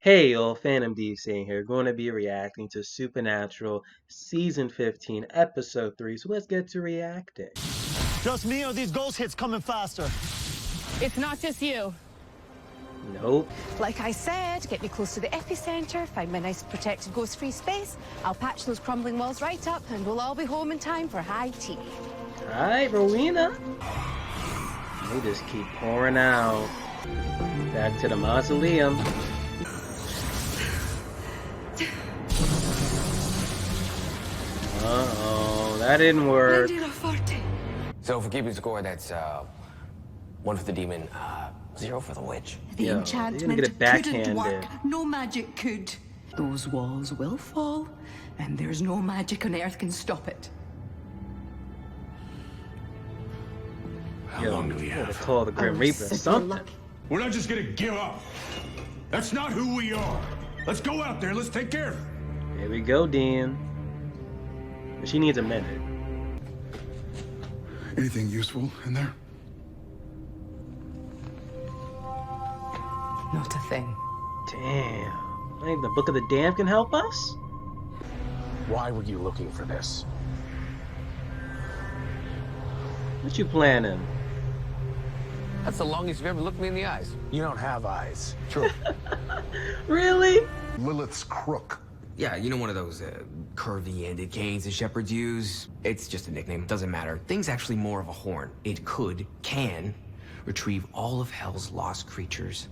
Hey y'all, Fandom saying here, going to be reacting to Supernatural Season 15, Episode 3, so let's get to reacting. Just me or these ghost hits coming faster? It's not just you. Nope. Like I said, get me close to the epicenter, find my nice protected ghost-free space, I'll patch those crumbling walls right up, and we'll all be home in time for high tea. Alright, Rowena. They just keep pouring out. Back to the mausoleum. Uh-oh, that didn't work. So if we're keeping score, that's 1 for the demon, 0 for the witch. The Yo, enchantment get it couldn't work. backhanded. No magic could. Those walls will fall, and there's no magic on earth can stop it. How long do we Gotta have? call the Grim Reaper or something. We're not just gonna give up. That's not who we are. Let's go out there. Let's take care of it. Here we go, Dean. But she needs a minute. Anything useful in there? Not a thing. Damn. Like the Book of the Damned can help us? Why were you looking for this? What you planning? That's the longest you've ever looked me in the eyes. You don't have eyes. True. Really? Lilith's crook. Yeah, you know, one of those curvy-ended canes the shepherds use. It's just a nickname, doesn't matter. Thing's actually more of a horn. It can retrieve all of hell's lost creatures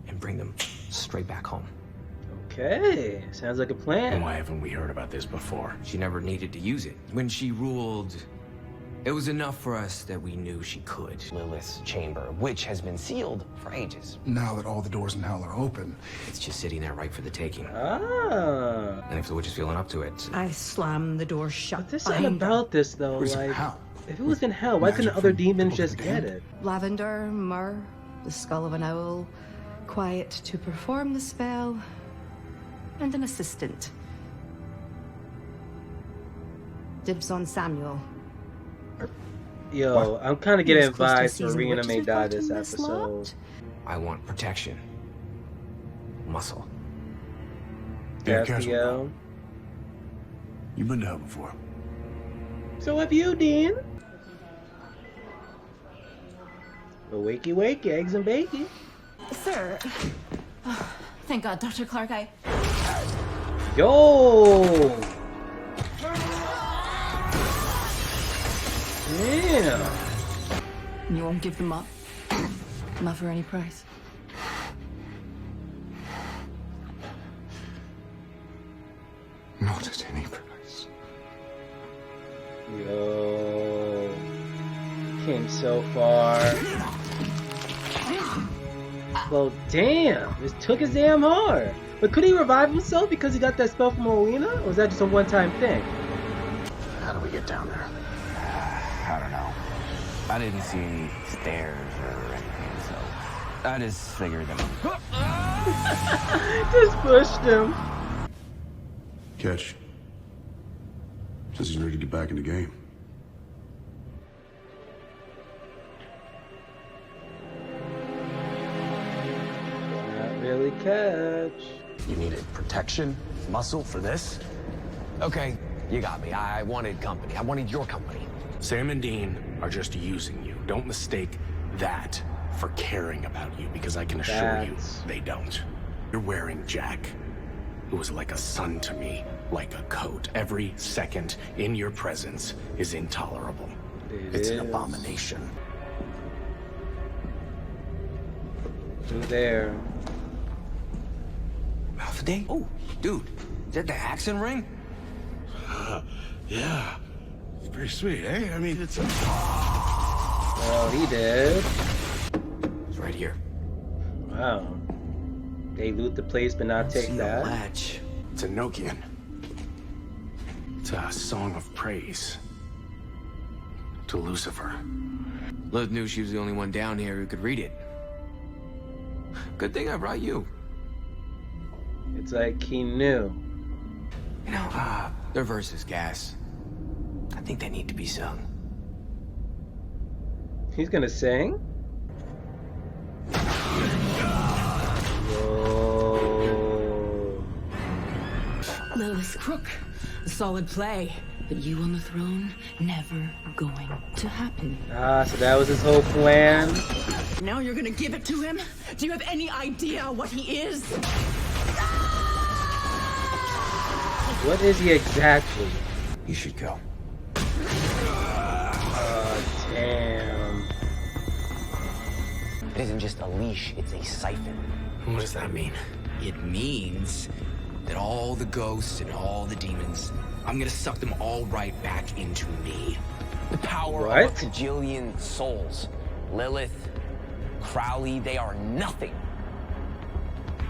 and bring them straight back home. Okay, sounds like a And plan. why haven't we heard about this before? She never needed to use it. When she ruled, it was enough for us that we knew she could. Lilith's chamber, which has been sealed for ages. Now that all the doors in hell are open, It's just sitting there right for the taking. Ah. And if the witch is feeling up to it, I slam the door But shut there's something behind her. about this though, What is it, like hell? if it was in hell, why couldn't Magic other from the demons Book of just the get Damned? it? Lavender, myrrh, the skull of an owl, quiet to perform the spell, and an assistant. Dibs on Samuel. Yo, I'm kind of getting He was close to advised season Rowena witches may are die caught this in this episode. lot. I want protection. Muscle. Yeah, careful, Castiel. bro. You've been to hell before. So have you, Dean? Well, wakey wakey, eggs and bacon. Sir. Thank God, Dr. Clark, Yo! Yeah. You won't give them up? Not for any price. not at any price. Yo. Came so far. Well, damn. This took his damn hard. But could he revive himself because he got that spell from Rowena? Or was that just a one-time thing? How do we get down there? I don't know. I didn't see any stairs or anything, so I just figured them. Just pushed him. Catch. Says he's ready to get back in the game. Not really catch. You needed protection, muscle for this? Okay, you got me. I wanted company. I wanted your company. Sam and Dean are just using you. Don't mistake that for caring about you, because I can assure That's- you they don't. You're wearing Jack, who was like a son to me, like a coat. Every second in your presence is intolerable. It's an is. abomination. Who's there? Mouth a day? Oh, dude, is that the accent ring? Yeah, it's pretty sweet, eh? I mean, it's Oh, he did. It's right here. Wow. They loot the place but not take See the that. latch. It's a Nokian. It's a song of praise to Lucifer. Liz knew she was the only one down here who could read it. Good thing I brought you. It's like he knew. You know, their verses, Gas. I think they need to be sung. He's gonna sing? Whoa. crook, a solid play. But you on the throne, never going to happen. So that was his whole plan. Now you're gonna give it to him? Do you have any idea what he is? What is he exactly? You should go. Damn. It isn't just a leash, it's a siphon. What does that mean? It means that all the ghosts and all the demons, I'm gonna suck them all right back into me. The power What? of a cajillion souls. Lilith, Crowley, they are nothing.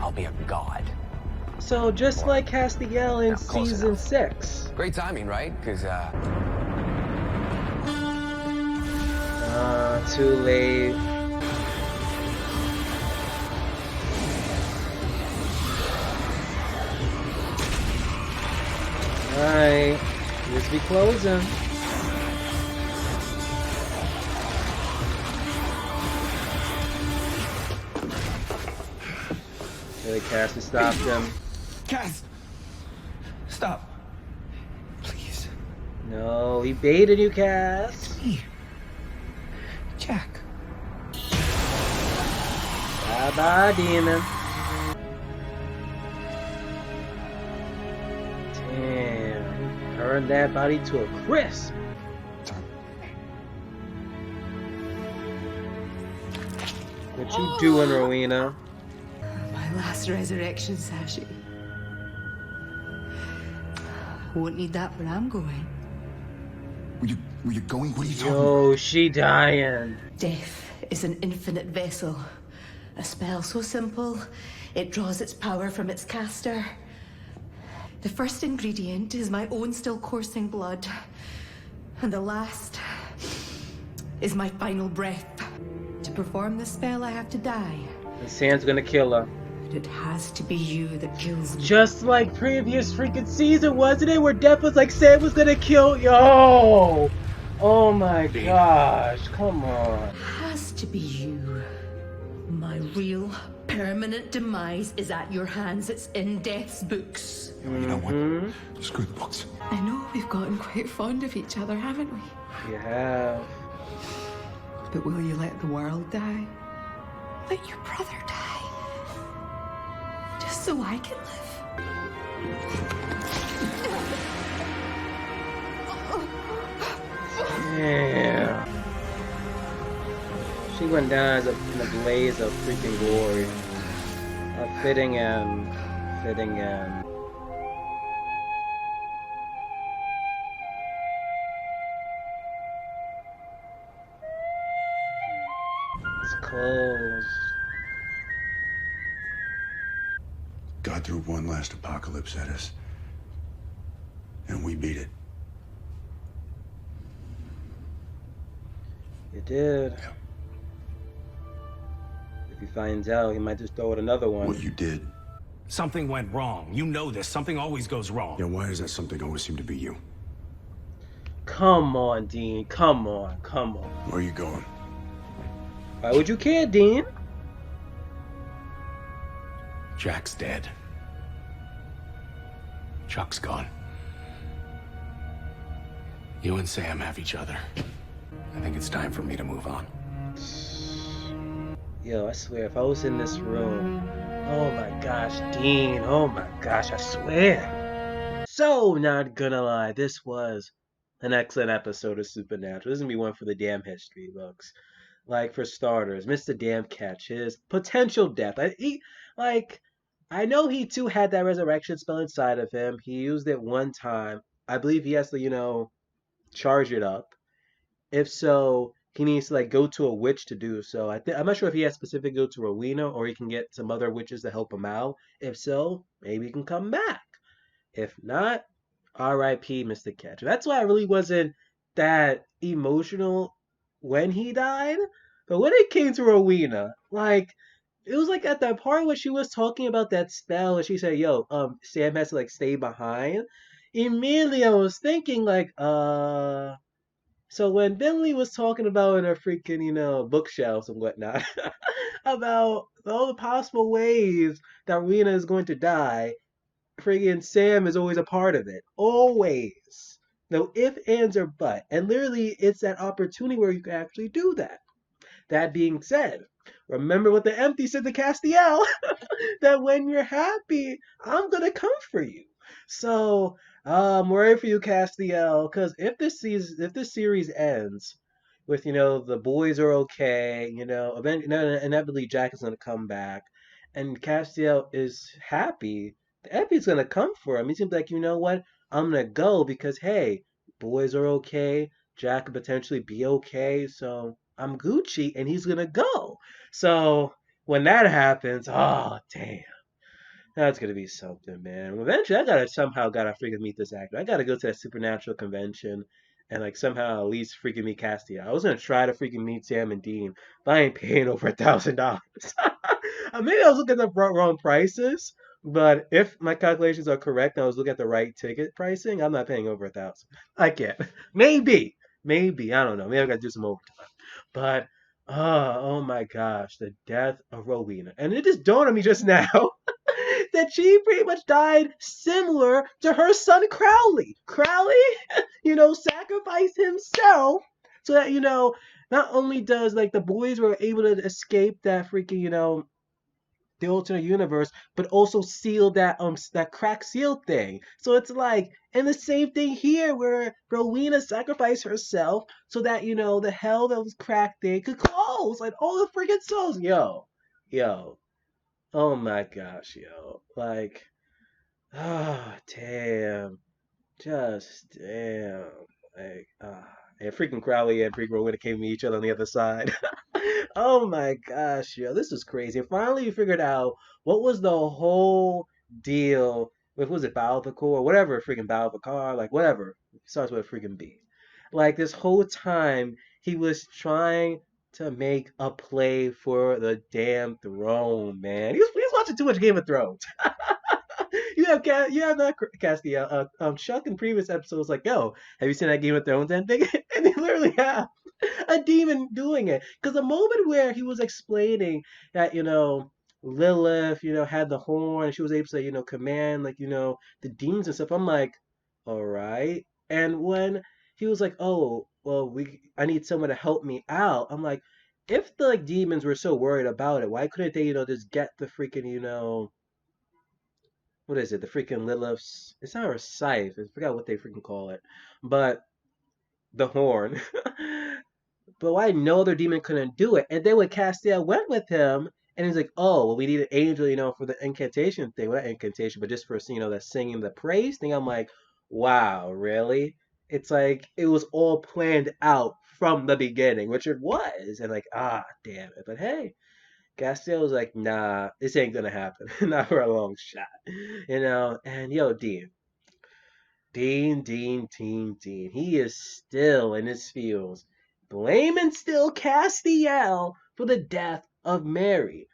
I'll be a god. So just like Castiel in close season enough. 6. Great timing, right? Because, Too late. Alright. Let's be closing. Really, Cassie stopped him. Cass! Stop. Please. No, he baited you, Cass. Me. Jack. Bye-bye, demon. Damn. Turned that body to a crisp. What you doing, Rowena? My last resurrection, Sashi. Won't need that where I'm going. Were you going? What are you talking about? Yo, she dying. Death is an infinite vessel. A spell so simple, it draws its power from its caster. The first ingredient is my own still coursing blood. And the last is my final breath. To perform the spell, I have to die. And Sam's gonna kill her. It has to be you that kills me. Just like previous freaking season, wasn't it? Where Death was like, Sam was gonna kill yo. Oh my gosh, come on. It has to be you. My real, permanent demise is at your hands. It's in Death's books. You know what? Screw the books. I know we've gotten quite fond of each other, haven't we? You have. But will you let the world die? Let your brother die? Just so I can live? Yeah. She went down as in a blaze of freaking glory. A fitting end. Fitting end. It's closed. God threw one last apocalypse at us. And we beat it. You did. Yeah. If he finds out, he might just throw it another one. What you did. Something went wrong. You know this. Something always goes wrong. Yeah, why does that something always seem to be you? Come on, Dean. Come on. Come on. Where are you going? Why would you care, Dean? Jack's dead. Chuck's gone. You and Sam have each other. I think it's time for me to move on. Yo, I swear, if I was in this room, oh my gosh, Dean, oh my gosh, I swear. So, not gonna lie, this was an excellent episode of Supernatural. This is gonna be one for the damn history books. Like, for starters, Mr. Damn Catch, his potential death. I know he too had that resurrection spell inside of him. He used it one time. I believe he has to, charge it up. If so, he needs to go to a witch to do so. I'm not sure if he has specific go to Rowena or he can get some other witches to help him out. If so, maybe he can come back. If not, R.I.P. Mr. Catcher. That's why I really wasn't that emotional when he died. But when it came to Rowena, it was at that part where she was talking about that spell and she said, yo, Sam has to stay behind. Immediately I was thinking so when Billy was talking about in her freaking, bookshelves and whatnot, about all the possible ways that Rowena is going to die, friggin' Sam is always a part of it. Always. No if, ands, or but. And literally, it's that opportunity where you can actually do that. That being said, remember what the empty said to Castiel, that when you're happy, I'm gonna come for you. So I'm worried for you, Castiel, because if this series ends with the boys are okay, inevitably Jack is gonna come back, and Castiel is happy, the empty's gonna come for him. He's gonna be like, you know what? I'm gonna go because hey, boys are okay. Jack could potentially be okay, so I'm Gucci, and he's gonna go. So when that happens, oh damn, that's gonna be something, man. Eventually, I gotta freaking meet this actor. I gotta go to that supernatural convention and like somehow at least freaking meet Castia. I was gonna try to freaking meet Sam and Dean, but I ain't paying over $1,000. Maybe I was looking at the wrong prices, but if my calculations are correct, and I was looking at the right ticket pricing, I'm not paying over 1,000. I can't. Maybe I don't know. Maybe I gotta do some overtime. But oh my gosh, the death of Rowena, and it just dawned on me just now that she pretty much died similar to her son Crowley. Crowley, sacrificed himself so that not only does like the boys were able to escape that freaking the alternate universe, but also seal that crack seal thing. So it's like, and the same thing here where Rowena sacrificed herself so that the hell that was cracked thing could close, like all the freaking souls. Yo, oh my gosh, yo, like, ah, damn, just damn, like, and freaking Crowley and freaking Rowena came to each other on the other side. Oh my gosh, yo, this is crazy. And finally, you figured out what was the whole deal with, was it Balvicar or whatever, freaking Balvicar, like whatever, starts with a freaking B. Like this whole time, he was trying to make a play for the damn throne, man. He was watching too much Game of Thrones. You have not Castiel. Chuck in previous episodes like, yo, have you seen that Game of Thrones ending? And they literally have a demon doing it. Because the moment where he was explaining that, Lilith, had the horn, and she was able to, command, like, the demons and stuff, I'm like, all right. And when he was like, oh, well, I need someone to help me out, I'm like, if the like demons were so worried about it, why couldn't they, just get the freaking, what is it? The freaking Lilith's. It's not her scythe. I forgot what they freaking call it, but the horn. But why no other demon couldn't do it? And then when Castiel went with him, and he's like, "Oh, well, we need an angel, for the incantation thing. Well, not incantation, but just for that singing the praise thing." I'm like, "Wow, really?" It's like it was all planned out from the beginning, which it was, and like, damn it. But hey, Castiel was like, nah, this ain't gonna happen. Not for a long shot. And yo, Dean. He is still in his feels. Blaming still Castiel for the death of Mary.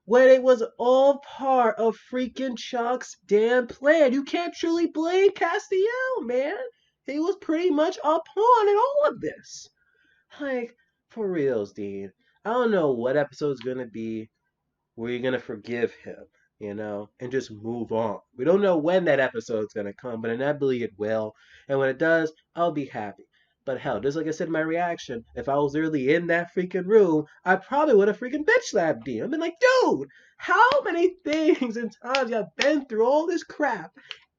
When it was all part of freaking Chuck's damn plan. You can't truly blame Castiel, man. He was pretty much a pawn in all of this. Like, for reals, Dean. I don't know what episode's gonna be where you're gonna forgive him, and just move on. We don't know when that episode's gonna come, but inevitably it will. And when it does, I'll be happy. But hell, just like I said in my reaction, if I was really in that freaking room, I probably would have freaking bitch slapped Dean. I've been like, dude, how many things and times I've been through all this crap,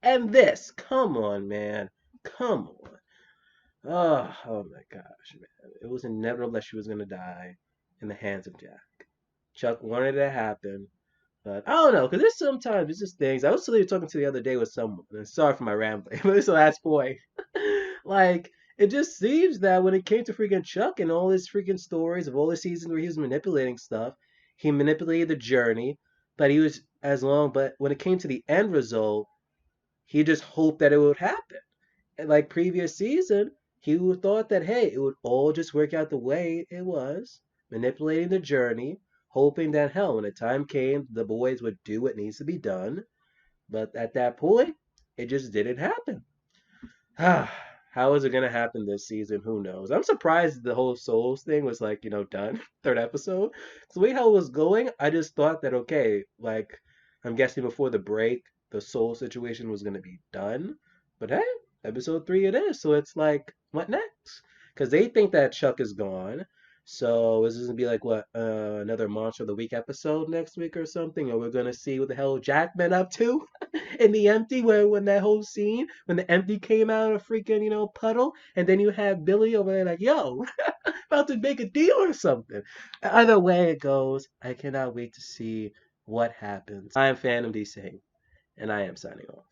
and this? Come on, man. Come on. Oh my gosh, man. It was inevitable that she was gonna die in the hands of Jack. Chuck wanted it to happen, but I don't know, because there's just things. I was literally talking to the other day with someone, and sorry for my rambling, but this is the last point. Like, it just seems that when it came to freaking Chuck and all his freaking stories of all the seasons where he was manipulating stuff, he manipulated the journey, but when it came to the end result, he just hoped that it would happen. And like previous season, he thought that, hey, it would all just work out the way it was, manipulating the journey, hoping that, hell, when the time came, the boys would do what needs to be done. But at that point, it just didn't happen. How is it going to happen this season? Who knows? I'm surprised the whole Souls thing was like, done. Third episode. 'Cause the way how it was going, I just thought that, okay, like, I'm guessing before the break, the soul situation was gonna be done. But hey, episode 3 it is. So it's like, what next? Because they think that Chuck is gone. So is this gonna be like what another Monster of the Week episode next week or something? Or we're gonna see what the hell Jack been up to in the empty where when that whole scene when the empty came out of freaking puddle, and then you have Billy over there like yo about to make a deal or something. Either way it goes, I cannot wait to see what happens. I am Fandom DC, and I am signing off.